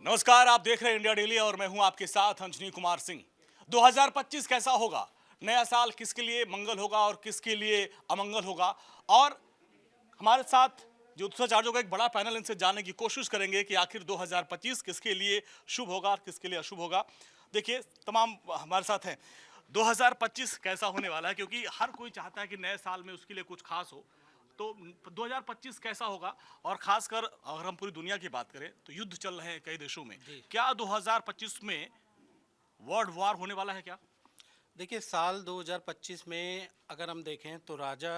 नमस्कार, आप देख रहे हैं इंडिया डेली और मैं हूं आपके साथ अंजनी कुमार सिंह। 2025 कैसा होगा? नया साल किसके लिए मंगल होगा और किसके लिए अमंगल होगा? और हमारे साथ ज्योतिषाचार्यों का एक बड़ा पैनल, इनसे जानने की कोशिश करेंगे कि आखिर 2025 किसके लिए शुभ होगा और किसके लिए अशुभ होगा। देखिए, तमाम हमारे साथ हैं। 2025 कैसा होने वाला है, क्योंकि हर कोई चाहता है कि नए साल में उसके लिए कुछ खास हो। तो 2025 कैसा होगा? और खासकर अगर हम पूरी दुनिया की बात करें तो युद्ध चल रहे हैं कई देशों में। जी। क्या 2025 में वर्ल्ड वॉर होने वाला है क्या? देखिए, साल 2025 में अगर हम देखें तो राजा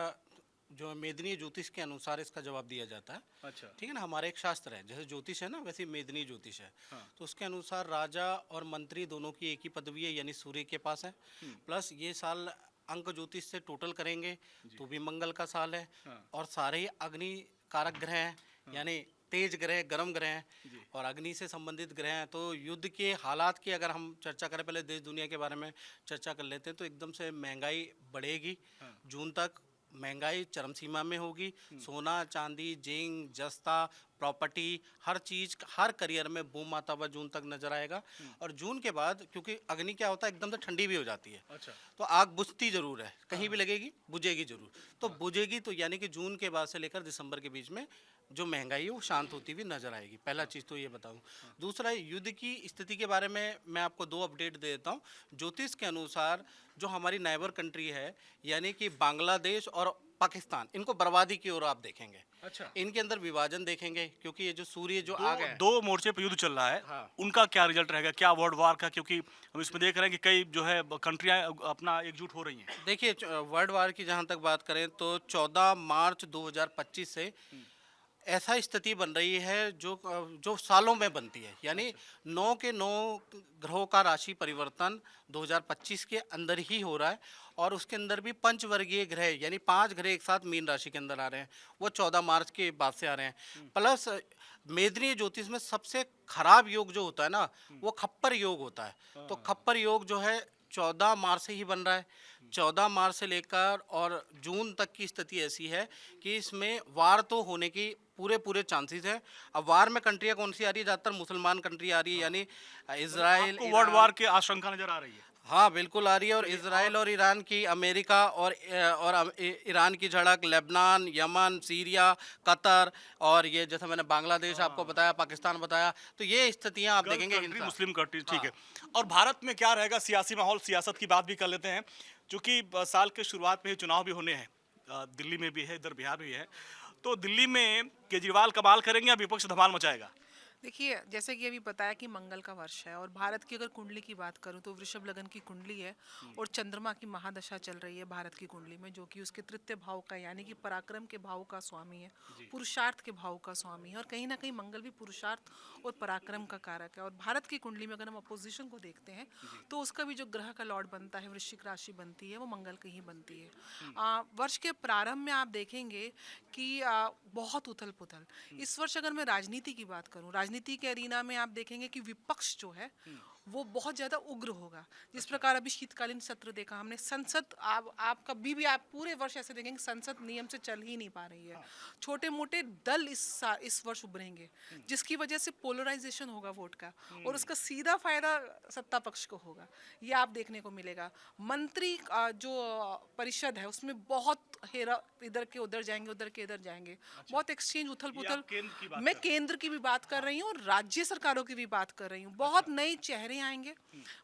जो है मेदिनी ज्योतिष के अनुसार इसका जवाब दिया जाता है। अच्छा। ठीक है ना, हमारा एक शास्त्र है, जैसे ज्योतिष है ना वैसे ही मेदिनी ज्योतिष है। हाँ। तो उसके अनुसार राजा और मंत्री दोनों की एक ही पदवी है, यानी सूर्य के पास है। प्लस ये साल अंक ज्योतिष से टोटल करेंगे तो भी मंगल का साल है। हाँ। और सारे ही अग्नि कारक ग्रह हैं, यानी तेज ग्रह, गर्म ग्रह हैं जी। और अग्नि से संबंधित ग्रह हैं। तो युद्ध के हालात की अगर हम चर्चा करें, पहले देश दुनिया के बारे में चर्चा कर लेते हैं, तो एकदम से महंगाई बढ़ेगी। हाँ। जून तक महंगाई चरम सीमा में होगी। सोना, चांदी, जिंक, जस्ता, प्रॉपर्टी, हर चीज़, हर करियर में बूम आता हुआ जून तक नजर आएगा। और जून के बाद, क्योंकि अग्नि क्या होता है, एकदम से ठंडी भी हो जाती है। अच्छा। तो आग बुझती जरूर है, कहीं भी लगेगी बुझेगी जरूर। तो बुझेगी तो यानी कि जून के बाद से लेकर दिसंबर के बीच में जो महंगाई है वो शांत होती हुई नजर आएगी। पहला चीज़ तो ये बताऊं। दूसरा, युद्ध की स्थिति के बारे में मैं आपको दो अपडेट दे देता हूं। ज्योतिष के अनुसार जो हमारी नाइबर कंट्री है, यानी कि बांग्लादेश और पाकिस्तान, इनको बर्बादी की ओर आप देखेंगे। अच्छा। इनके अंदर विभाजन देखेंगे, क्योंकि ये जो सूर्य जो दो आ गया है। दो मोर्चे पे युद्ध चल रहा है। हाँ। उनका क्या रिजल्ट रहेगा? क्या वर्ल्ड वॉर का? क्योंकि हम इसमें देख रहे हैं कि कई जो है कंट्रियां अपना एकजुट हो रही हैं। देखिए, वर्ल्ड वार की जहाँ तक बात करें तो 14 मार्च 2025 से ऐसा स्थिति बन रही है जो जो सालों में बनती है, यानी 9 के 9 ग्रहों का राशि परिवर्तन 2025 के अंदर ही हो रहा है। और उसके अंदर भी पंचवर्गीय ग्रह, यानी 5 ग्रह एक साथ मीन राशि के अंदर आ रहे हैं, वो 14 मार्च के बाद से आ रहे हैं। प्लस मेदिनी ज्योतिष में सबसे खराब योग जो होता है ना, वो खप्पर योग होता है। तो खप्पर योग जो है 14 मार्च से ही बन रहा है। 14 मार्च से लेकर और जून तक की स्थिति ऐसी है कि इसमें वार तो होने की पूरे पूरे चांसेस हैं। अब वार में कंट्रियां कौन सी आ रही है? ज़्यादातर मुसलमान कंट्री आ रही है, यानी इज़राइल, आपको वर्ल्ड ईरान। वॉर की आशंका नजर आ रही है? हाँ, बिल्कुल आ रही है। और इज़राइल और ईरान की, अमेरिका और ईरान की झड़क, लेबनान, यमन, सीरिया, कतर, और ये जैसे मैंने बांग्लादेश आपको बताया, पाकिस्तान बताया, तो ये स्थितियां आप गल्फ देखेंगे कंट्री, हिंसा। मुस्लिम कंट्री, ठीक हाँ। है। और भारत में क्या रहेगा सियासी माहौल? सियासत की बात भी कर लेते हैं, क्योंकि साल के शुरुआत में ही चुनाव भी होने हैं। दिल्ली में भी है, इधर बिहार में भी है। तो दिल्ली में केजरीवाल कमाल करेंगे या विपक्ष धमाल मचाएगा? देखिए, जैसे कि अभी बताया कि मंगल का वर्ष है और भारत की अगर कुंडली की बात करूं तो वृषभ लगन की कुंडली है और चंद्रमा की महादशा चल रही है भारत की कुंडली में, जो कि उसके तृतीय भाव का, यानी कि पराक्रम के भाव का स्वामी है, पुरुषार्थ के भाव का स्वामी है। और कहीं ना कहीं मंगल भी पुरुषार्थ और पराक्रम का कारक है। और भारत की कुंडली में अगर हम अपोजिशन को देखते हैं तो उसका भी जो ग्रह का लॉर्ड बनता है, वृश्चिक राशि बनती है, वो मंगल की ही बनती है। वर्ष के प्रारंभ में आप देखेंगे कि बहुत उथल पुथल। इस वर्ष अगर मैं राजनीति की बात करूं, राजनीति के अरीना में आप देखेंगे कि विपक्ष जो है वो बहुत ज्यादा उग्र होगा। जिस प्रकार अभी शीतकालीन सत्र देखा हमने, संसद आप कभी भी आप पूरे वर्ष ऐसे देखेंगे संसद नियम से चल ही नहीं पा रही है। छोटे मोटे दल इस वर्ष उभरेंगे, जिसकी वजह से पोलराइजेशन होगा वोट का, और उसका सीधा फायदा सत्ता पक्ष को होगा। ये आप देखने को मिलेगा। मंत्री जो परिषद है उसमें बहुत हेरा, इधर के उधर जाएंगे, उधर के इधर जाएंगे, बहुत एक्सचेंज, उथल ये पुथल। आप केंद्र की बात मैं कर रहे केंद्र की भी बात कर रही हूँ और राज्य सरकारों की भी बात कर रही हूँ। बहुत नए चेहरे आएंगे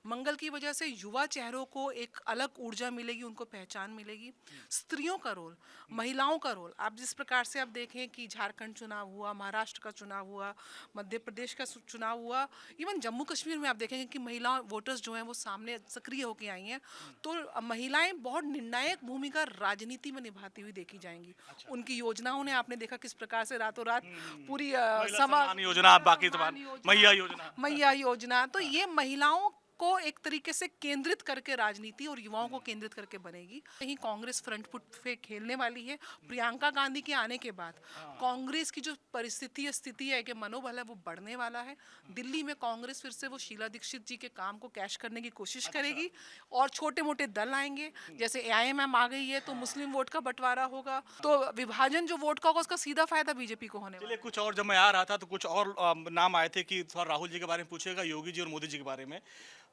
मंगल की वजह से। युवा चेहरों को एक अलग ऊर्जा मिलेगी, उनको पहचान मिलेगी। स्त्रियों का रोल, महिलाओं का रोल, आप जिस प्रकार से आप देखें कि झारखंड चुनाव हुआ, महाराष्ट्र का चुनाव हुआ, मध्य प्रदेश का चुनाव हुआ, इवन जम्मू कश्मीर में आप देखेंगे कि महिला वोटर्स जो हैं वो सामने सक्रिय होकर आई हैं। तो महिलाएं बहुत निर्णायक भूमिका राजनीति में निभाती हुई देखी जाएंगी। उनकी योजनाओं ने आपने देखा किस प्रकार से रातों रात पूरी महिला सम्मान योजना, बाकी तमाम, मैया योजना। मैया योजना, तो ये महिलाओं को एक तरीके से केंद्रित करके राजनीति और युवाओं को केंद्रित करके बनेगी। कहीं कांग्रेस फ्रंट फुट पे खेलने वाली है। प्रियंका गांधी के आने के बाद कांग्रेस की जो परिस्थिति है, स्थिति है कि मनोबल है वो बढ़ने वाला है। दिल्ली में कांग्रेस फिर से वो शीला दीक्षित जी के काम को कैश करने की कोशिश करेगी और छोटे मोटे दल आएंगे, जैसे AIMM आ गई है तो मुस्लिम वोट का बंटवारा होगा, तो विभाजन जो वोट का होगा उसका सीधा फायदा बीजेपी को होने वाला चलिए, कुछ और जब मैं आ रहा था तो कुछ और नाम आए थे कि थोड़ा राहुल जी के बारे में पूछेगा, योगी जी और मोदी जी के बारे में।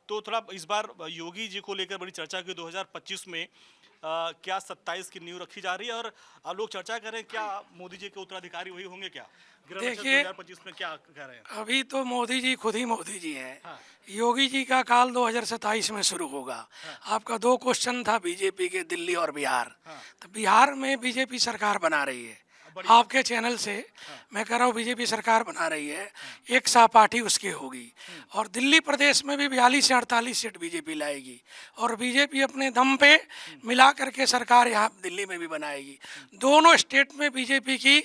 तो थोड़ा इस बार योगी जी को लेकर बड़ी चर्चा की 2025 में क्या 27 की नींव रखी जा रही है, और लोग चर्चा करें क्या मोदी जी के उत्तराधिकारी वही होंगे क्या? देखिए, 2025 में क्या कह रहे हैं? अभी तो मोदी जी खुद ही मोदी जी हैं। हाँ। योगी जी का काल 2027 में शुरू होगा। आपका 2 क्वेश्चन था बीजेपी के, दिल्ली और बिहार। तो बिहार में बीजेपी सरकार बना रही है। आपके चैनल से मैं कह रहा हूँ बीजेपी सरकार बना रही है, एक सहपाठी उसकी होगी। और दिल्ली प्रदेश में भी 42 से 48 सीट बीजेपी लाएगी और बीजेपी अपने दम पे मिला करके सरकार यहाँ दिल्ली में भी बनाएगी। दोनों स्टेट में बीजेपी की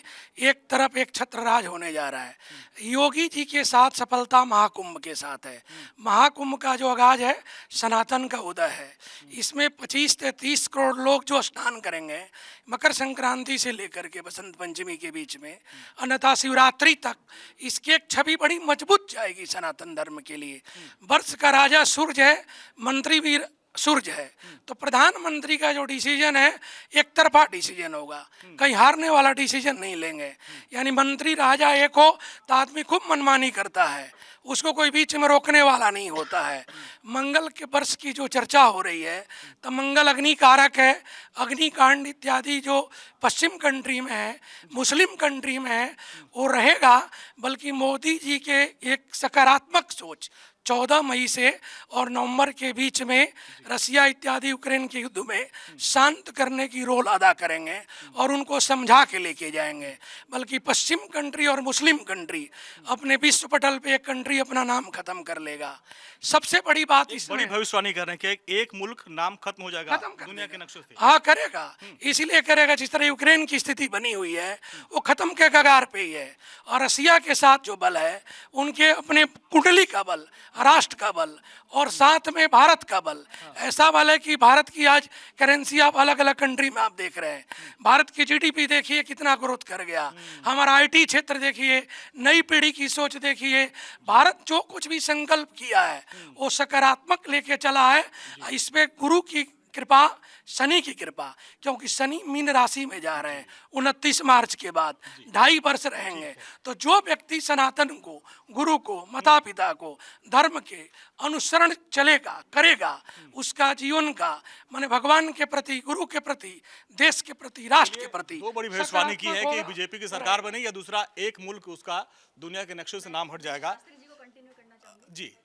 एक तरफ एक छत्र राज होने जा रहा है। योगी जी के साथ सफलता महाकुंभ के साथ है। महाकुंभ का जो आगाज है सनातन का उदय है। इसमें 25 से 30 करोड़ लोग जो स्नान करेंगे मकर संक्रांति से लेकर के बसंत पंचमी के बीच में, अन्यथा शिवरात्रि तक, इसकी एक छवि बड़ी मजबूत जाएगी सनातन धर्म के लिए। वर्ष का राजा सूर्य है, मंत्री भी सूर्य है, तो प्रधानमंत्री का जो डिसीजन है एक तरफा डिसीजन होगा, कहीं हारने वाला डिसीजन नहीं लेंगे। यानी मंत्री राजा एक हो तो आदमी खूब मनमानी करता है, उसको कोई बीच में रोकने वाला नहीं होता है। मंगल के वर्ष की जो चर्चा हो रही है तो मंगल अग्नि कारक है। अग्निकांड इत्यादि जो पश्चिम कंट्री में है, मुस्लिम कंट्री में है, वो रहेगा। बल्कि मोदी जी के एक सकारात्मक सोच 14 मई से और नवंबर के बीच में रसिया इत्यादि यूक्रेन के युद्ध में शांत करने की रोल अदा करेंगे और उनको समझा के लेके जाएंगे। बल्कि पश्चिम कंट्री और मुस्लिम कंट्री अपने विश्व पटल पे एक कंट्री अपना नाम खत्म कर लेगा। सबसे बड़ी बात बड़ी इसमें भविष्यवाणी कर रहे हैं कि एक मुल्क नाम खत्म हो जाएगा खत्म कर दुनिया देगा। के नक्शे से। हाँ करेगा, इसीलिए करेगा जिस तरह यूक्रेन की स्थिति बनी हुई है वो खत्म के कगार पे ही है। और रसिया के साथ जो बल है उनके अपने कुंडली का बल, राष्ट्र का बल और साथ में भारत का बल, ऐसा बल है कि भारत की आज करेंसी आप अलग अलग कंट्री में आप देख रहे हैं। भारत की GDP देखिए कितना ग्रोथ कर गया, हमारा IT क्षेत्र देखिए, नई पीढ़ी की सोच देखिए। भारत जो कुछ भी संकल्प किया है वो सकारात्मक लेके चला है। इसमें गुरु की कृपा, शनि की कृपा, क्योंकि शनि मीन राशि में जा रहे हैं 29 मार्च के बाद 2.5 वर्ष रहेंगे। तो जो व्यक्ति सनातन को, गुरु को, माता पिता को, धर्म के अनुसरण चलेगा, करेगा, उसका जीवन का माने भगवान के प्रति, गुरु के प्रति, देश के प्रति, राष्ट्र के प्रति दो बड़ी भविष्यवाणी की है कि सकारात्मक बीजेपी की सरकार बनेगी या दूसरा एक मुल्क उसका दुनिया के नक्शे से नाम हट जाएगा। शास्त्री जी को कंटिन्यू करना चाहूंगी। जी,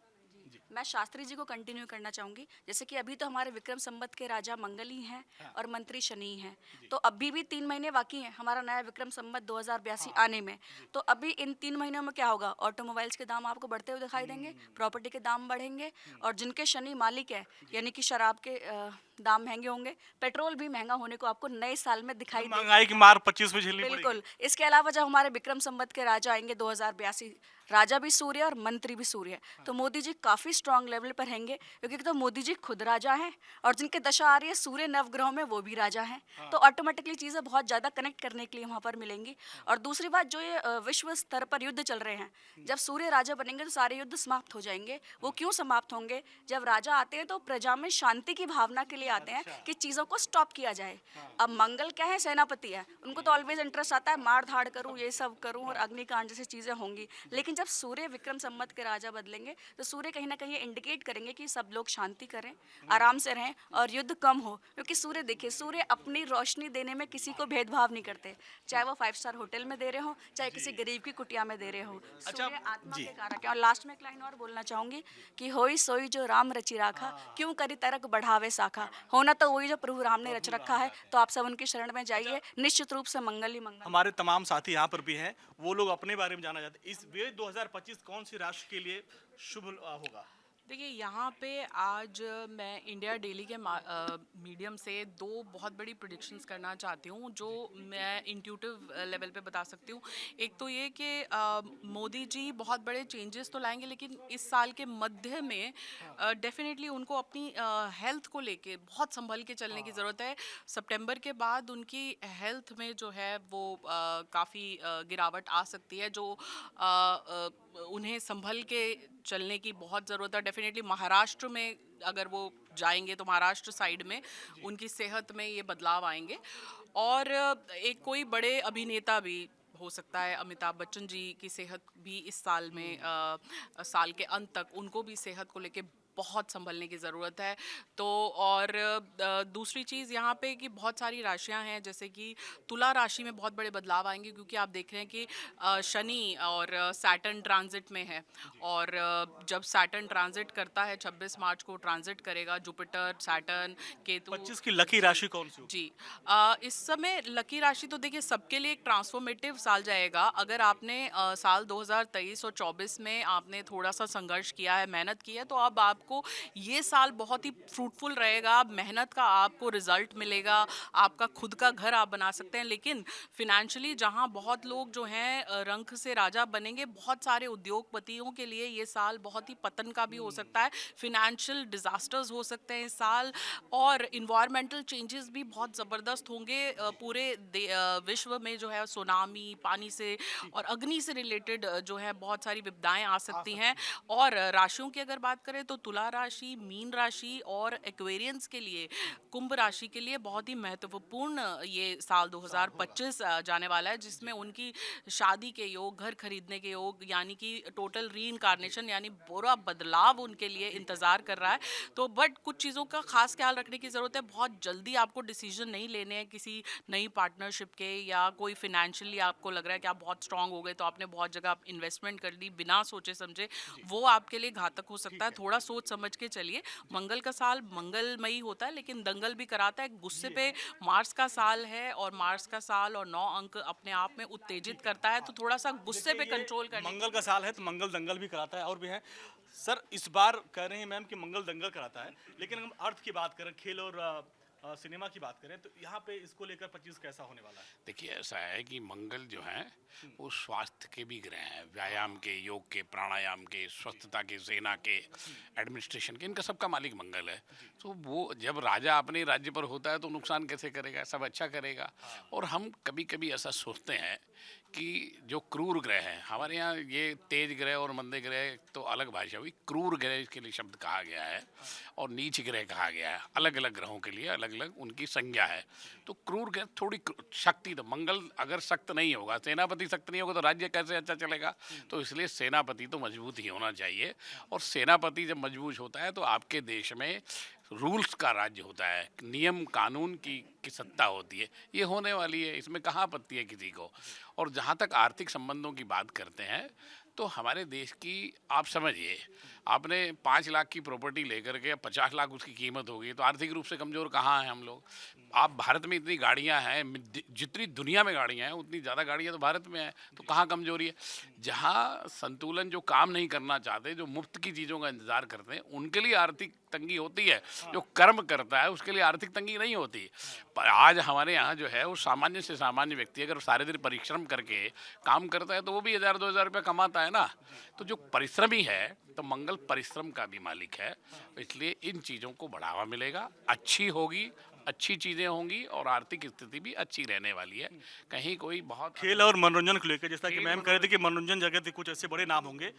मैं शास्त्री जी को कंटिन्यू करना चाहूंगी। जैसे कि अभी तो हमारे विक्रम संवत के राजा मंगल ही हैं और मंत्री शनि हैं, तो अभी भी 3 महीने बाकी हैं हमारा नया विक्रम संवत 2082 आने में। तो अभी इन 3 महीनों में क्या होगा, ऑटोमोबाइल्स के दाम आपको बढ़ते हुए दिखाई देंगे, प्रॉपर्टी के दाम बढ़ेंगे, और जिनके शनि मालिक है यानी कि शराब के दाम महंगे होंगे, पेट्रोल भी महंगा होने को आपको नए साल में दिखाई देगा। महंगाई की मार 25 में झेलनी पड़ेगी। बिल्कुल। इसके अलावा जब हमारे विक्रम संवत के राजा आएंगे 2082, राजा भी सूर्य और मंत्री भी सूर्य, तो मोदी जी काफ़ी स्ट्रांग लेवल पर रहेंगे, क्योंकि तो मोदी जी खुद राजा हैं और जिनके दशा आ रही है सूर्य नवग्रहों में वो भी राजा हैं, तो ऑटोमेटिकली चीज़ें बहुत ज़्यादा कनेक्ट करने के लिए वहाँ पर मिलेंगी। और दूसरी बात, जो ये विश्व स्तर पर युद्ध चल रहे हैं, जब सूर्य राजा बनेंगे तो सारे युद्ध समाप्त हो जाएंगे। वो क्यों समाप्त होंगे, जब राजा आते हैं तो प्रजा में शांति की भावना के लिए आते हैं कि चीज़ों को स्टॉप किया जाए। अब मंगल क्या है, सेनापति है, उनको तो ऑलवेज इंटरेस्ट आता है मार धाड़ करूँ, ये सब करूँ और अग्निकांड जैसी चीज़ें होंगी। लेकिन जब सूर्य विक्रम संवत के राजा बदलेंगे तो सूर्य कहीं ना कहीं इंडिकेट करेंगे कि सब लोग शांति करें, आराम से रहें और युद्ध कम हो। क्योंकि सूर्य देखिए, सूर्य अपनी रोशनी देने में किसी को भेदभाव नहीं करते, चाहे वो 5 स्टार होटल में दे रहे हो, चाहे किसी गरीब की कुटिया में दे रहे हो। सूर्य आत्मा के कारक है। और लास्ट में एक लाइन और बोलना चाहूंगी कि होई सोई जो राम रचि राखा, क्यों करी तरक बढ़ावे साखा। होना तो वही जो प्रभु राम ने रच रखा है, तो आप सब उनकी शरण में जाइए, निश्चित रूप से मंगल ही मंगल। हमारे तमाम साथी यहाँ पर भी हैं, वो लोग अपने बारे में जानना चाहते हैं। इस वे 2025 कौन सी राष्ट्र के लिए शुभ होगा? देखिए यहाँ पे आज मैं इंडिया डेली के मीडियम से दो बहुत बड़ी प्रिडिक्शंस करना चाहती हूँ जो मैं इंट्यूटिव लेवल पे बता सकती हूँ। एक तो ये कि मोदी जी बहुत बड़े चेंजेस तो लाएंगे, लेकिन इस साल के मध्य में डेफिनेटली उनको अपनी हेल्थ को लेके बहुत संभल के चलने की ज़रूरत है। सितंबर के बाद उनकी हेल्थ में जो है वो काफ़ी गिरावट आ सकती है, जो उन्हें संभल के चलने की बहुत ज़रूरत है। डेफिनेटली महाराष्ट्र में अगर वो जाएंगे तो महाराष्ट्र साइड में उनकी सेहत में ये बदलाव आएंगे। और एक कोई बड़े अभिनेता भी हो सकता है, अमिताभ बच्चन जी की सेहत भी इस साल में साल के अंत तक उनको भी सेहत को लेके बहुत संभलने की ज़रूरत है। तो और दूसरी चीज़ यहाँ पे कि बहुत सारी राशियाँ हैं, जैसे कि तुला राशि में बहुत बड़े बदलाव आएंगे, क्योंकि आप देख रहे हैं कि शनि और सैटर्न ट्रांजिट में है। और जब सैटर्न ट्रांजिट करता है 26 मार्च को ट्रांजिट करेगा, जुपिटर सैटर्न केतु। 25 की लकी राशि कौन सी होगी? जी इस समय लकी राशि तो देखिए सबके लिए एक ट्रांसफॉर्मेटिव साल जाएगा। अगर आपने साल 2023 और 24 में आपने थोड़ा सा संघर्ष किया है, मेहनत की है, तो अब आपको ये साल बहुत ही फ्रूटफुल रहेगा। मेहनत का आपको रिजल्ट मिलेगा, आपका खुद का घर आप बना सकते हैं। लेकिन फिनेंशियली जहां बहुत लोग जो हैं रंक से राजा बनेंगे, बहुत सारे उद्योगपतियों के लिए ये साल बहुत ही पतन का भी हो सकता है। फिनेंशियल डिजास्टर्स हो सकते हैं इस साल, और इन्वायरमेंटल चेंजेस भी बहुत ज़बरदस्त होंगे। पूरे विश्व में जो है सुनामी, पानी से और अग्नि से रिलेटेड जो है बहुत सारी विपदाएं आ सकती हैं। और राशियों की अगर बात करें तो तुला राशि, मीन राशि और एक्वेरियंस के लिए, कुंभ राशि के लिए बहुत ही महत्वपूर्ण ये साल 2025 जाने वाला है, जिसमें उनकी शादी के योग, घर खरीदने के योग, यानी कि टोटल रीइंकार्नेशन यानी बुरा बदलाव उनके लिए इंतज़ार कर रहा है। तो बट कुछ चीज़ों का खास ख्याल रखने की ज़रूरत है। बहुत जल्दी आपको डिसीजन नहीं लेने हैं किसी नई पार्टनरशिप के, या कोई फिनेंशियली आपको लग रहा है कि आप बहुत स्ट्रांग हो गए तो आपने बहुत जगह आप इन्वेस्टमेंट कर दी बिना सोचे समझे, वो आपके लिए घातक हो सकता है। थोड़ा सोच समझ के चलिए। मंगल का साल मंगलमयी होता है, लेकिन दंगल भी कराता है। गुस्से पे मार्स का साल है, और मार्स का साल और 9 अंक अपने आप में उत्तेजित करता है, तो थोड़ा सा गुस्से पे कंट्रोल करने मंगल का साल है तो मंगल दंगल भी कराता है, और भी है। सर इस बार कह रहे हैं मैम कि मंगल दंगल कराता है, लेकिन हम अर्थ की बात करें, खेल और सिनेमा की बात करें, तो यहाँ पे इसको लेकर 25 कैसा होने वाला है? देखिए ऐसा है कि मंगल जो है वो स्वास्थ्य के भी ग्रह हैं, व्यायाम के, योग के, प्राणायाम के, स्वस्थता के, सेना के, एडमिनिस्ट्रेशन के, इनका सबका मालिक मंगल है। तो वो जब राजा अपने राज्य पर होता है तो नुकसान कैसे करेगा, सब अच्छा करेगा। और हम कभी कभी ऐसा सोचते हैं कि जो क्रूर ग्रह हैं हमारे यहाँ, ये तेज ग्रह और मंदे ग्रह तो अलग भाषा हुई, क्रूर ग्रह इसके लिए शब्द कहा गया है, और नीच ग्रह कहा गया है। अलग अलग ग्रहों के लिए अलग अलग उनकी संज्ञा है। तो क्रूर ग्रह थोड़ी शक्ति, तो मंगल अगर सख्त नहीं होगा, सेनापति सख्त नहीं होगा, तो राज्य कैसे अच्छा चलेगा? तो इसलिए सेनापति तो मजबूत ही होना चाहिए। और सेनापति जब मजबूत होता है तो आपके देश में रूल्स का राज्य होता है, नियम कानून की सत्ता होती है। ये होने वाली है, इसमें कहाँ आपत्ति है किसी को। और जहाँ तक आर्थिक संबंधों की बात करते हैं तो हमारे देश की, आप समझिए, आपने 5 लाख की प्रॉपर्टी लेकर के 50 लाख उसकी कीमत होगी, तो आर्थिक रूप से कमज़ोर कहाँ हैं हम लोग? आप भारत में इतनी गाड़ियाँ हैं, जितनी दुनिया में गाड़ियाँ हैं उतनी ज़्यादा गाड़ियाँ तो भारत में हैं, तो कहाँ कमजोरी है? जहाँ संतुलन, जो काम नहीं करना चाहते, जो मुफ्त की चीज़ों का इंतज़ार करते हैं, उनके लिए आर्थिक तंगी होती है। जो कर्म करता है उसके लिए आर्थिक तंगी नहीं होती। पर आज हमारे यहाँ जो है वो सामान्य से सामान्य व्यक्ति अगर सारे दिन परिश्रम करके काम करता है तो वो भी 1000-2000 रुपये कमाता है ना। तो जो परिश्रमी है, तो मंगल परिश्रम का भी मालिक है, इसलिए इन चीज़ों को बढ़ावा मिलेगा, अच्छी होगी, अच्छी चीज़ें होंगी, और आर्थिक स्थिति भी अच्छी रहने वाली है। कहीं कोई बहुत खेल और मनोरंजन को लेकर, जैसा कि मैम कह रहे थे कि मनोरंजन जगत के कुछ ऐसे बड़े नाम होंगे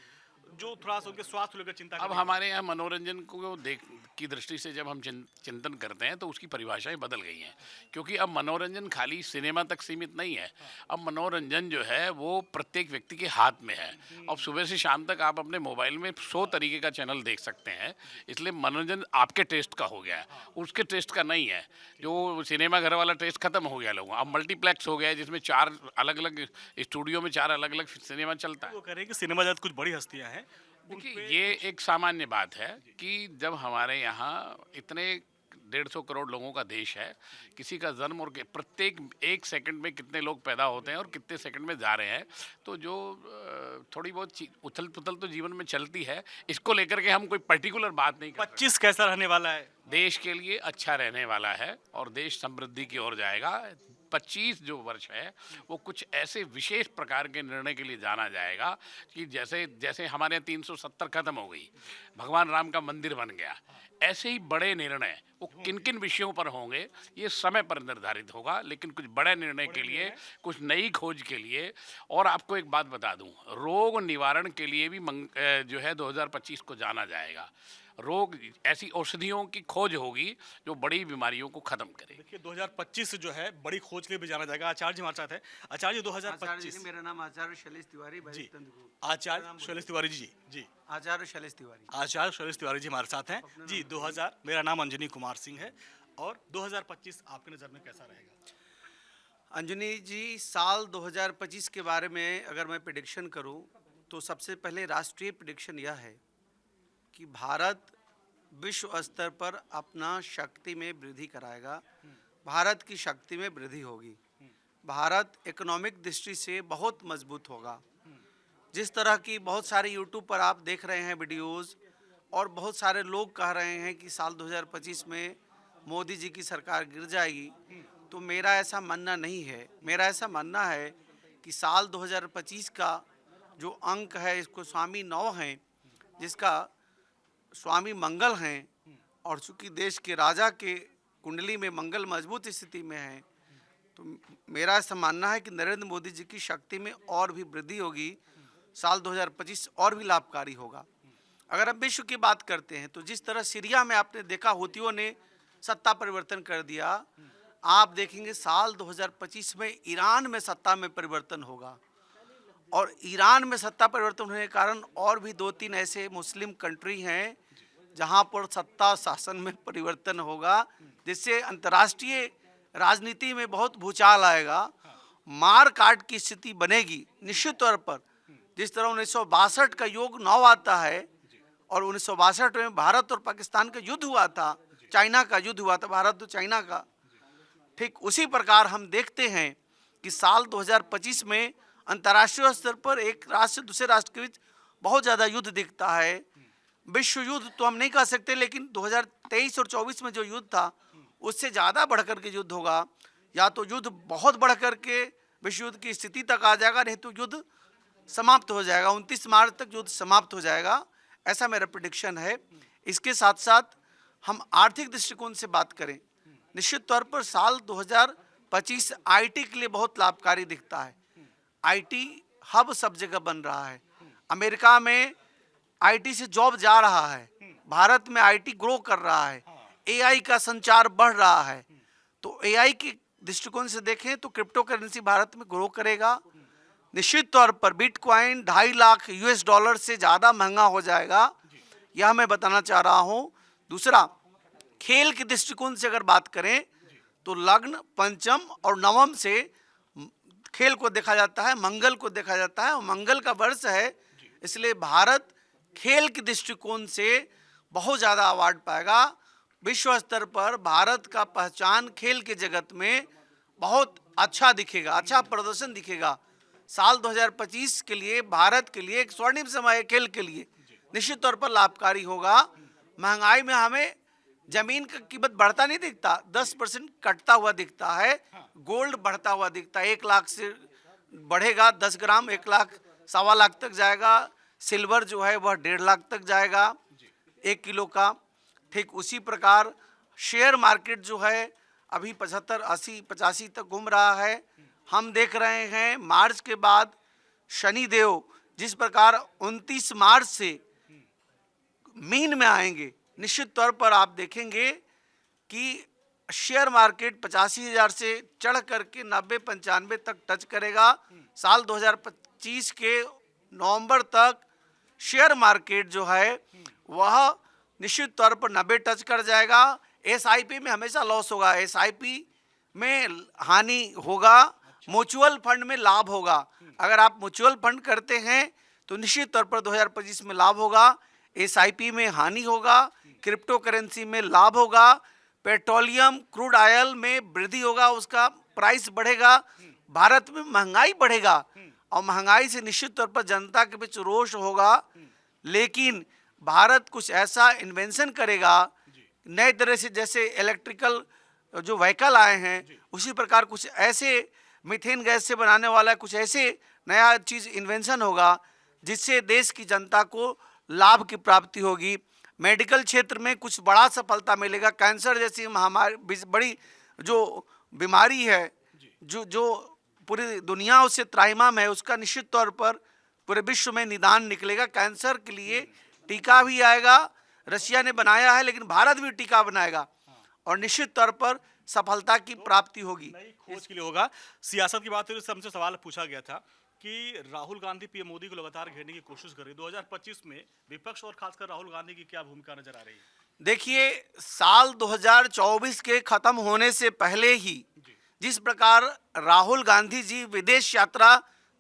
जो थोड़ा सा उनके स्वास्थ्य को लेकर चिंता अब करेंगे। हमारे यहाँ मनोरंजन को देख की दृष्टि से जब हम चिंतन करते हैं तो उसकी परिभाषाएं बदल गई हैं, क्योंकि अब मनोरंजन खाली सिनेमा तक सीमित नहीं है। अब मनोरंजन जो है वो प्रत्येक व्यक्ति के हाथ में है। अब सुबह से शाम तक आप अपने मोबाइल में 100 तरीके का चैनल देख सकते हैं, इसलिए मनोरंजन आपके टेस्ट का हो गया है, उसके टेस्ट का नहीं है। जो सिनेमा घर वाला टेस्ट खत्म हो गया लोगों, अब मल्टीप्लेक्स हो गया है, जिसमें 4 अलग अलग स्टूडियो में 4 अलग अलग सिनेमा चलता है। वो कह रहे हैं कि सिनेमा जगत कुछ बड़ी हस्तियां हैं। देखिए ये एक सामान्य बात है कि जब हमारे यहाँ इतने 150 करोड़ लोगों का देश है, किसी का जन्म और प्रत्येक 1 सेकंड में कितने लोग पैदा होते हैं और कितने सेकंड में जा रहे हैं, तो जो थोड़ी बहुत उथल पुथल तो जीवन में चलती है, इसको लेकर के हम कोई पर्टिकुलर बात नहीं कर सकते। 25 कैसा रहने वाला है? देश के लिए अच्छा रहने वाला है और देश समृद्धि की ओर जाएगा। 25 जो वर्ष है वो कुछ ऐसे विशेष प्रकार के निर्णय के लिए जाना जाएगा कि जैसे जैसे हमारे यहाँ 370 खत्म हो गई, भगवान राम का मंदिर बन गया, ऐसे ही बड़े निर्णय वो किन किन विषयों पर होंगे ये समय पर निर्धारित होगा। लेकिन कुछ बड़े निर्णय के लिए, कुछ नई खोज के लिए, और आपको एक बात बता दूं, रोग निवारण के लिए भी जो है 2025 को जाना जाएगा। रोग ऐसी औषधियों की खोज होगी जो बड़ी बीमारियों को खत्म करे। देखिए 2025 जो है बड़ी खोज के लिए भी जाना जाएगा। आचार्य जी हमारे साथ है। आचार्य 2025। मेरा नाम आचार्य शैलेश तिवारी जी, आचार्य शैलेश तिवारी जी। आचार्य शैलेश तिवारी। आचार्य शैलेश तिवारी जी हमारे साथ हैं जी। 2000 मेरा नाम अंजनी कुमार सिंह है। और 2025 आपकी नज़र में कैसा रहेगा? अंजनी जी, साल 2025 के बारे में अगर मैं प्रेडिक्शन करूं तो सबसे पहले राष्ट्रीय प्रेडिक्शन यह है कि भारत विश्व स्तर पर अपना शक्ति में वृद्धि कराएगा। भारत की शक्ति में वृद्धि होगी। भारत इकोनॉमिक दृष्टि से बहुत मजबूत होगा। जिस तरह की बहुत सारे यूट्यूब पर आप देख रहे हैं वीडियोस, और बहुत सारे लोग कह रहे हैं कि साल 2025 में मोदी जी की सरकार गिर जाएगी, तो मेरा ऐसा मानना नहीं है। मेरा ऐसा मानना है कि साल 2025 का जो अंक है, इसको स्वामी 9 हैं, जिसका स्वामी मंगल हैं, और चूंकि देश के राजा के कुंडली में मंगल मजबूत स्थिति में है, तो मेरा ऐसा मानना है कि नरेंद्र मोदी जी की शक्ति में और भी वृद्धि होगी। साल 2025 और भी लाभकारी होगा। अगर हम विश्व की बात करते हैं तो जिस तरह सीरिया में आपने देखा हुतियों ने सत्ता परिवर्तन कर दिया, आप देखेंगे साल 2025 में ईरान में सत्ता में परिवर्तन होगा। और ईरान में सत्ता परिवर्तन होने के कारण और भी 2-3 ऐसे मुस्लिम कंट्री हैं जहां पर सत्ता शासन में परिवर्तन होगा, जिससे अंतर्राष्ट्रीय राजनीति में बहुत भूचाल आएगा। मार काट की स्थिति बनेगी निश्चित तौर पर। जिस तरह 1962 का योग 9 आता है, और 1962 में भारत और पाकिस्तान का युद्ध हुआ था, चाइना का युद्ध हुआ था, भारत और चाइना का, ठीक उसी प्रकार हम देखते हैं कि साल 2025 में अंतर्राष्ट्रीय स्तर पर एक राष्ट्र दूसरे राष्ट्र के बीच बहुत ज़्यादा युद्ध दिखता है। विश्व युद्ध तो हम नहीं कह सकते, लेकिन 2023 और 24 में जो युद्ध था उससे ज़्यादा बढ़कर के युद्ध होगा। या तो युद्ध बहुत बढ़कर के विश्व युद्ध की स्थिति तक आ जाएगा, नहीं तो युद्ध समाप्त हो जाएगा। 29 मार्च तक युद्ध समाप्त हो जाएगा, ऐसा मेरा प्रेडिक्शन है। इसके साथ साथ हम आर्थिक दृष्टिकोण से बात करें, निश्चित तौर पर साल 2025 आईटी के लिए बहुत लाभकारी दिखता है। आईटी हब सब जगह बन रहा है। अमेरिका में आईटी से जॉब जा रहा है, भारत में आईटी ग्रो कर रहा है, एआई का संचार बढ़ रहा है। तो एआई के दृष्टिकोण से देखें तो क्रिप्टो करेंसी भारत में ग्रो करेगा। निश्चित तौर पर बिटकॉइन 2.5 लाख यूएस डॉलर से ज़्यादा महंगा हो जाएगा, यह मैं बताना चाह रहा हूँ। दूसरा, खेल के दृष्टिकोण से अगर बात करें तो लग्न, पंचम और नवम से खेल को देखा जाता है, मंगल को देखा जाता है, और मंगल का वर्ष है, इसलिए भारत खेल के दृष्टिकोण से बहुत ज़्यादा अवार्ड पाएगा। विश्व स्तर पर भारत का पहचान खेल के जगत में बहुत अच्छा दिखेगा, अच्छा प्रदर्शन दिखेगा। साल 2025 के लिए भारत के लिए एक स्वर्णिम समय है। खेल के लिए निश्चित तौर पर लाभकारी होगा। महंगाई में हमें जमीन का कीमत बढ़ता नहीं दिखता, 10% कटता हुआ दिखता है। गोल्ड बढ़ता हुआ दिखता है, 1 लाख से बढ़ेगा 10 ग्राम, 1 लाख 1.25 लाख तक जाएगा। सिल्वर जो है वह 1.5 लाख तक जाएगा 1 किलो का। ठीक उसी प्रकार शेयर मार्केट जो है अभी 75, 80, 85 तक घूम रहा है। हम देख रहे हैं मार्च के बाद शनिदेव जिस प्रकार 29 मार्च से मीन में आएंगे, निश्चित तौर पर आप देखेंगे कि शेयर मार्केट 85,000 से चढ़ करके 90-95 तक टच करेगा। साल 2025 के नवंबर तक शेयर मार्केट जो है वह निश्चित तौर पर 90 टच कर जाएगा। एसआईपी में हमेशा लॉस होगा, एसआईपी में हानि होगा, म्यूचुअल फंड में लाभ होगा। अगर आप म्यूचुअल फंड करते हैं तो निश्चित तौर पर 2025 में लाभ होगा, एसआईपी में हानि होगा, क्रिप्टो करेंसी में लाभ होगा, पेट्रोलियम क्रूड ऑयल में वृद्धि होगा, उसका प्राइस बढ़ेगा, भारत में महंगाई बढ़ेगा और महंगाई से निश्चित तौर पर जनता के बीच रोष होगा। लेकिन भारत कुछ ऐसा इन्वेंशन करेगा नए तरह से, जैसे इलेक्ट्रिकल जो व्हीकल आए हैं उसी प्रकार कुछ ऐसे मीथेन गैस से बनाने वाला कुछ ऐसे नया चीज़ इन्वेंशन होगा जिससे देश की जनता को लाभ की प्राप्ति होगी। मेडिकल क्षेत्र में कुछ बड़ा सफलता मिलेगा। कैंसर जैसी महामारी बड़ी जो बीमारी है जो पूरी दुनिया उससे त्राहिमाम है, उसका निश्चित तौर पर पूरे विश्व में निदान निकलेगा। कैंसर के लिए टीका भी आएगा, रशिया ने बनाया है, लेकिन भारत भी टीका बनाएगा और निश्चित तौर पर सफलता की प्राप्ति होगी। नई खोज के लिए होगा। सियासत की बात हुई तो हमसे सवाल पूछा गया था कि राहुल गांधी पीएम मोदी को लगातार घेरने की कोशिश कर रही है। 2025 में विपक्ष और खासकर राहुल गांधी की क्या भूमिका नजर आ रही है? देखिए, साल 2024 के खत्म होने से पहले ही जिस प्रकार राहुल गांधी जी विदेश यात्रा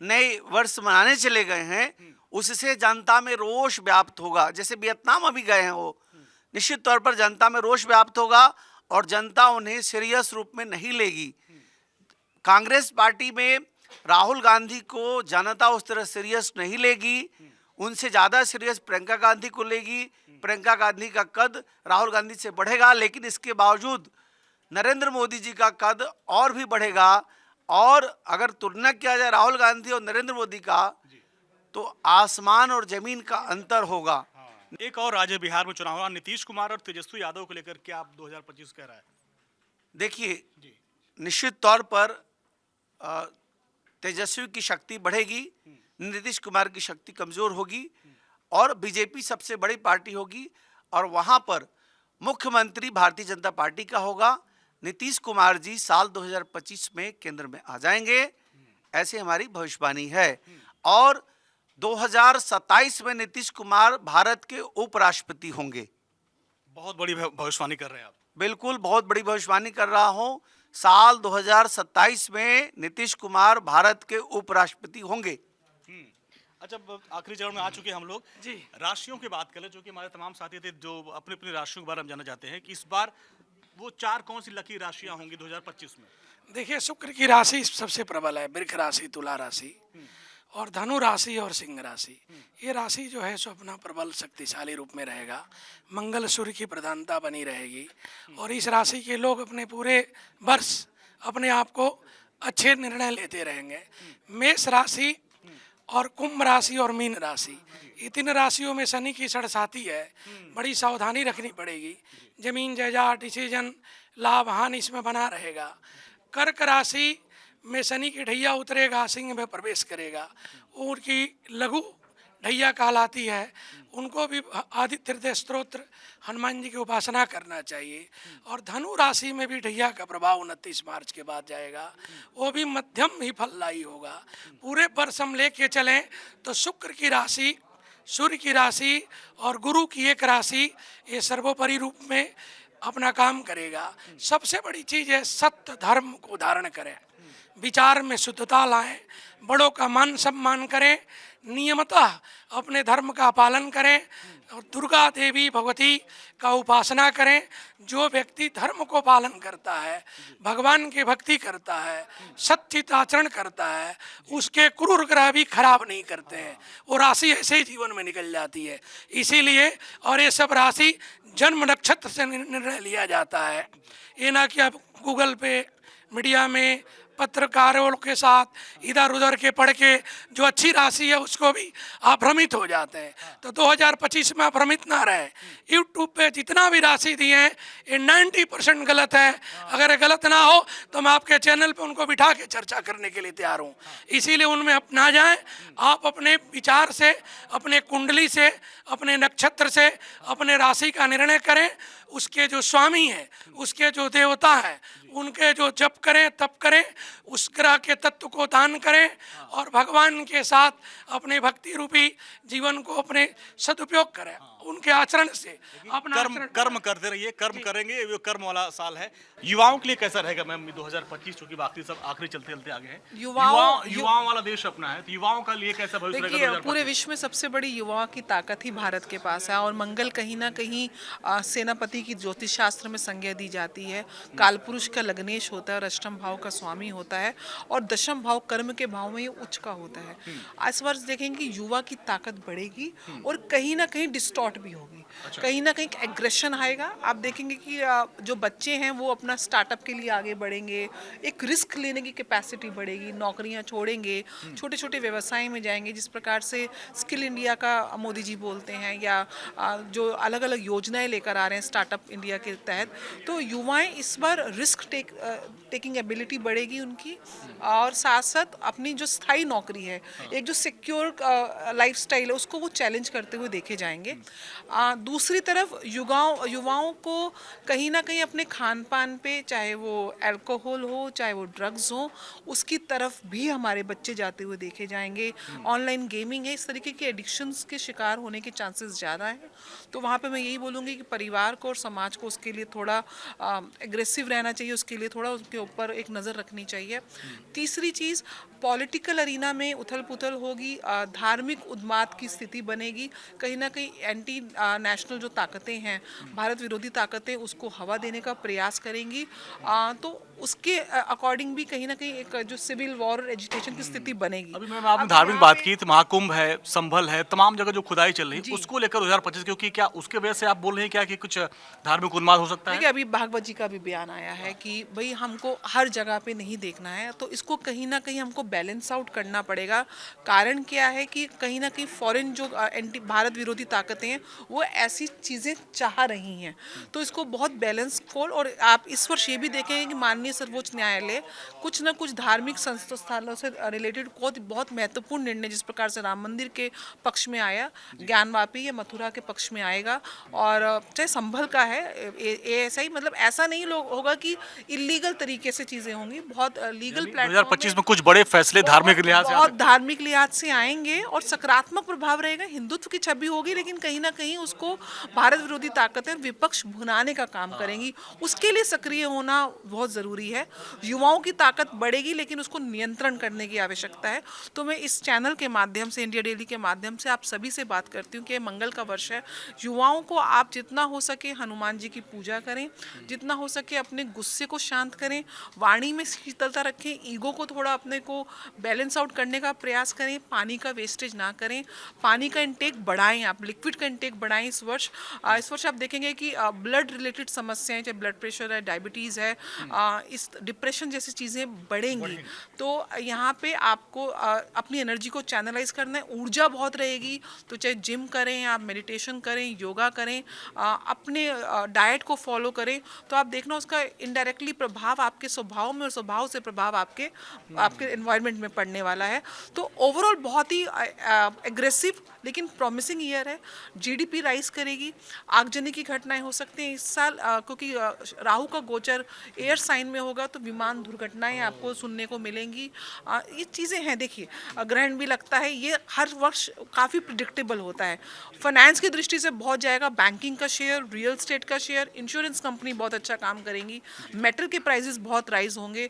नए वर्ष मनाने चले गए हैं, उससे जनता में रोष व्याप्त होगा। जैसे वियतनाम अभी गए हैं, वो निश्चित तौर पर जनता में रोष व्याप्त होगा और जनता उन्हें सीरियस रूप में नहीं लेगी। कांग्रेस पार्टी में राहुल गांधी को जनता उस तरह सीरियस नहीं लेगी, उनसे ज़्यादा सीरियस प्रियंका गांधी को लेगी। प्रियंका गांधी का कद राहुल गांधी से बढ़ेगा, लेकिन इसके बावजूद नरेंद्र मोदी जी का कद और भी बढ़ेगा। और अगर तुलना किया जाए राहुल गांधी और नरेंद्र मोदी का, तो आसमान और जमीन का अंतर होगा। एक और राज्य बिहार में चुनाव हुआ, नीतीश कुमार और तेजस्वी यादव को लेकर क्या आप 2025 कह रहा है? देखिए, निश्चित तौर पर तेजस्वी की शक्ति बढ़ेगी, नीतीश कुमार की शक्ति कमजोर होगी और बीजेपी सबसे बड़ी पार्टी होगी और वहां पर मुख्यमंत्री भारतीय जनता पार्टी का होगा। नीतीश कुमार जी साल 2025 में केंद्र में आ जाएंगे, ऐसे हमारी भविष्यवाणी है। और 2027 में नीतीश कुमार भारत के उपराष्ट्रपति होंगे। बहुत बड़ी भविष्यवाणी कर रहे हैं आप। बिल्कुल, बहुत बड़ी भविष्यवाणी कर रहा हूं। साल 2027 में नीतीश कुमार भारत के उपराष्ट्रपति होंगे। अच्छा, आखिरी चरण में आ चुके हम लोग जी। राशियों की बात करें, जो कि हमारे तमाम साथी थे जो अपनी अपनी राशियों के बारे में जानना चाहते हैं कि इस बार वो 4 कौन सी लकी राशियां होंगी 2025 में? देखिए, शुक्र की राशि सबसे प्रबल है, वृक्ष राशि, तुला राशि और धनु राशि और सिंह राशि। ये राशि जो है सो अपना प्रबल शक्तिशाली रूप में रहेगा। मंगल सूर्य की प्रधानता बनी रहेगी और इस राशि के लोग अपने पूरे वर्ष अपने आप को अच्छे निर्णय लेते रहेंगे। मेष राशि और कुंभ राशि और मीन राशि, ये 3 राशियों में शनि की सड़साती है, बड़ी सावधानी रखनी पड़ेगी। जमीन जायदाद, डिसीजन, लाभ हानि इसमें बना रहेगा। कर्क राशि में शनि की ढैया उतरेगा, सिंह में प्रवेश करेगा, उनकी लघु ढैया कहलाती है। उनको भी आदित्य हृदय स्तोत्र, हनुमान जी की उपासना करना चाहिए। और धनु राशि में भी ढैया का प्रभाव 29 मार्च के बाद जाएगा, वो भी मध्यम ही फलदायी होगा। पूरे वर्ष हम लेके चलें तो शुक्र की राशि, सूर्य की राशि और गुरु की एक राशि, ये सर्वोपरि रूप में अपना काम करेगा। सबसे बड़ी चीज़ है सत्य धर्म को धारण करें, विचार में शुद्धता लाएं, बड़ों का मान सम्मान करें, नियमतः अपने धर्म का पालन करें और दुर्गा देवी भगवती का उपासना करें। जो व्यक्ति धर्म को पालन करता है, भगवान की भक्ति करता है, सच्चित आचरण करता है, उसके क्रूर ग्रह भी खराब नहीं करते हैं, वो राशि ऐसे ही जीवन में निकल जाती है। इसीलिए और ये सब राशि जन्म नक्षत्र से निर्णय लिया जाता है। ये ना कि आप गूगल पे, मीडिया में, पत्रकारों के साथ इधर उधर के पढ़ के जो अच्छी राशि है उसको भी आप भ्रमित हो जाते हैं। तो 2025 में आप भ्रमित ना रहे। यूट्यूब पे जितना भी राशि दिए हैं ये 90% गलत है। अगर गलत ना हो तो मैं आपके चैनल पे उनको बिठा के चर्चा करने के लिए तैयार हूँ। इसीलिए उनमें अपना जाएं। आप अपने विचार से, अपने कुंडली से, अपने नक्षत्र से अपने राशि का निर्णय करें। उसके जो स्वामी हैं, उसके जो देवता हैं, उनके जो जप करें तप करें, उस ग्रह के तत्व को दान करें और भगवान के साथ अपने भक्ति रूपी जीवन को अपने सदुपयोग करें। उनके आचरण से अपना कर्म आचरण कर्म करते रहिए, कर्म करेंगे, ये कर्म वाला साल है। युवाओं के लिए कैसा रहेगा मैम 2025, क्योंकि बाकी सब आखिरी चलते चलते आगे हैं। युवाओं वाला देश अपना है, तो युवाओं का लिए कैसा भविष्य रहेगा देखिए 2025? पूरे विश्व में सबसे बड़ी युवा की ताकत ही भारत के पास है और मंगल कहीं ना कहीं सेनापति की ज्योतिष शास्त्र में संज्ञा दी जाती है। कालपुरुष का लग्नेश होता है और अष्टम भाव का स्वामी होता है और दशम भाव कर्म के भाव में ये उच्च का होता है। इस वर्ष देखेंगे कि युवा की ताकत बढ़ेगी और कहीं ना कहीं डिस्टॉर्ट भी होगी, कहीं ना कहीं एग्रेशन आएगा। आप देखेंगे कि जो बच्चे हैं वो अपना स्टार्टअप के लिए आगे बढ़ेंगे, एक रिस्क लेने की कैपेसिटी बढ़ेगी, नौकरियां छोड़ेंगे, छोटे छोटे व्यवसाय में जाएंगे। जिस प्रकार से स्किल इंडिया का मोदी जी बोलते हैं या जो अलग अलग योजनाएं लेकर आ रहे हैं स्टार्टअप इंडिया के तहत, तो युवाएं इस बार रिस्क टेकिंग एबिलिटी बढ़ेगी उनकी और साथ साथ अपनी जो स्थायी नौकरी है, एक जो सिक्योर लाइफस्टाइल है, उसको वो चैलेंज करते हुए देखे जाएंगे। दूसरी तरफ युवाओं को कहीं ना कहीं अपने खान पान पे, चाहे वो अल्कोहल हो चाहे वो ड्रग्स हो, उसकी तरफ भी हमारे बच्चे जाते हुए देखे जाएंगे। ऑनलाइन गेमिंग है, इस तरीके के एडिक्शंस के शिकार होने के चांसेस ज़्यादा हैं। तो वहाँ पे मैं यही बोलूँगी कि परिवार को और समाज को उसके लिए थोड़ा एग्रेसिव रहना चाहिए, उसके लिए थोड़ा उसके ऊपर एक नज़र रखनी चाहिए। तीसरी चीज़, पॉलिटिकल अरीना में उथल पुथल होगी, धार्मिक उन्माद की स्थिति बनेगी, कहीं ना कहीं एंटी नेशनल जो ताकतें हैं, भारत विरोधी ताकतें, उसको हवा देने का प्रयास करेंगी। तो उसके अकॉर्डिंग भी कहीं ना कहीं एक जो सिविल वॉर और एजिटेशन की स्थिति बनेगी। अभी मैम आपने धार्मिक बात की, तो महाकुंभ है, संभल है, तमाम जगह जो खुदाई चल रही है उसको लेकर 2025, क्योंकि क्या उसके वजह से आप बोल रहे हैं क्या कि कुछ धार्मिक उन्माद हो सकता है? देखिए, अभी भागवत जी का भी बयान आया है कि भाई हमको हर जगह पे नहीं देखना है, तो इसको कहीं ना कहीं हमको बैलेंस आउट करना पड़ेगा। कारण क्या है कि कहीं ना कहीं फॉरेन जो एंटी भारत विरोधी ताकतें हैं वो ऐसी चीज़ें चाह रही हैं, तो इसको बहुत बैलेंसफुल। और आप इस वर्ष ये भी देखेंगे कि माननीय सर्वोच्च न्यायालय कुछ न कुछ धार्मिक संस्थानों से रिलेटेड बहुत महत्वपूर्ण निर्णय, जिस प्रकार से राम मंदिर के पक्ष में आया, ज्ञानवापी या मथुरा के पक्ष में आएगा, और चाहे संभल का है, ऐसा ही, मतलब ऐसा नहीं होगा कि इलीगल तरीके से चीज़ें होंगी, बहुत लीगल प्लेटफॉर्म 2025 में कुछ बड़े फैसले धार्मिक लिहाज से बहुत धार्मिक लिहाज से आएंगे और सकारात्मक प्रभाव रहेगा। हिंदुत्व की छवि होगी, लेकिन कहीं ना कहीं उसको भारत विरोधी ताकतें, विपक्ष भुनाने का काम करेंगी। उसके लिए सक्रिय होना बहुत ज़रूरी है। युवाओं की ताकत बढ़ेगी, लेकिन उसको नियंत्रण करने की आवश्यकता है। तो मैं इस चैनल के माध्यम से, इंडिया डेली के माध्यम से आप सभी से बात करती हूँ कि मंगल का वर्ष है। युवाओं को आप जितना हो सके हनुमान जी की पूजा करें, जितना हो सके अपने गुस्से को शांत करें, वाणी में शीतलता रखें, ईगो को थोड़ा अपने को बैलेंस आउट करने का प्रयास करें, पानी का वेस्टेज ना करें, पानी का इंटेक बढ़ाएं, आप लिक्विड का इंटेक बढ़ाएं। इस वर्ष आप देखेंगे कि ब्लड रिलेटेड समस्याएं, चाहे ब्लड प्रेशर है, डायबिटीज़ है, इस डिप्रेशन जैसी चीज़ें बढ़ेंगी। तो यहाँ पे आपको अपनी एनर्जी को चैनलाइज करना है। ऊर्जा बहुत रहेगी, तो चाहे जिम करें, आप मेडिटेशन करें, योगा करें, अपने डाइट को फॉलो करें, तो आप देखना उसका इनडायरेक्टली प्रभाव आपके स्वभाव में और स्वभाव से प्रभाव आपके एनवायरनमेंट में पड़ने वाला है। तो ओवरऑल बहुत ही एग्रेसिव लेकिन प्रॉमिसिंग ईयर है। जीडीपी राइज करेगी, आगजनी की घटनाएं हो सकती हैं इस साल, क्योंकि राहु का गोचर एयर साइन में होगा, तो विमान दुर्घटनाएं आपको सुनने को मिलेंगी। ये चीज़ें हैं। देखिए, ग्रहण भी लगता है, ये हर वर्ष काफ़ी प्रिडिक्टेबल होता है। फाइनेंस की दृष्टि से बहुत जाएगा, बैंकिंग का शेयर, रियल स्टेट का शेयर, इंश्योरेंस कंपनी बहुत अच्छा काम करेंगी, मेटल के प्राइसेस बहुत राइज होंगे,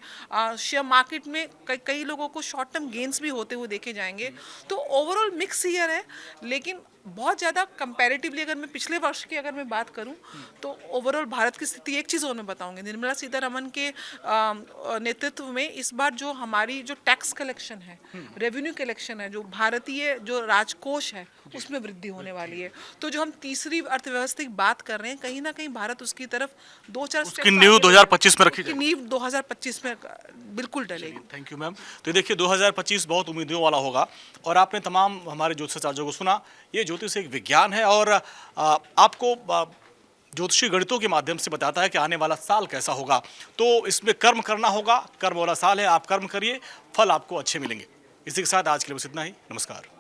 शेयर मार्केट में कई लोगों को शॉर्ट टर्म गेन्स भी होते हुए देखे जाएंगे। तो ओवरऑल मिक्स ईयर है, लेकिन बहुत ज़्यादा कंपैरेटिवली अगर मैं पिछले वर्ष की अगर मैं बात करूं, तो ओवरऑल भारत की स्थिति, एक चीज़ और मैं बताऊंगी, निर्मला सीतारमन के नेतृत्व में इस बार जो हमारी जो टैक्स कलेक्शन है, रेवेन्यू कलेक्शन है, जो भारतीय जो राजकोष है, उसमें वृद्धि होने वाली है। तो जो हम तीसरी अर्थव्यवस्था की बात कर रहे हैं, कहीं ना कहीं भारत उसकी तरफ 2-4 उसकी नींव 2025 में रखी जाएगी। नींव 2025 में बिल्कुल डलेगी। Thank you ma'am. तो देखिए 2025 बहुत उम्मीदों वाला होगा, और आपने तमाम हमारे ज्योतिषाचार्यों को सुना। ये ज्योतिष एक विज्ञान है और आपको ज्योतिषी गणितों के माध्यम से बताता है कि आने वाला साल कैसा होगा। तो इसमें कर्म करना होगा, कर्म वाला साल है, आप कर्म करिए, फल आपको अच्छे मिलेंगे। इसी के साथ आज के लिए बस इतना ही। नमस्कार।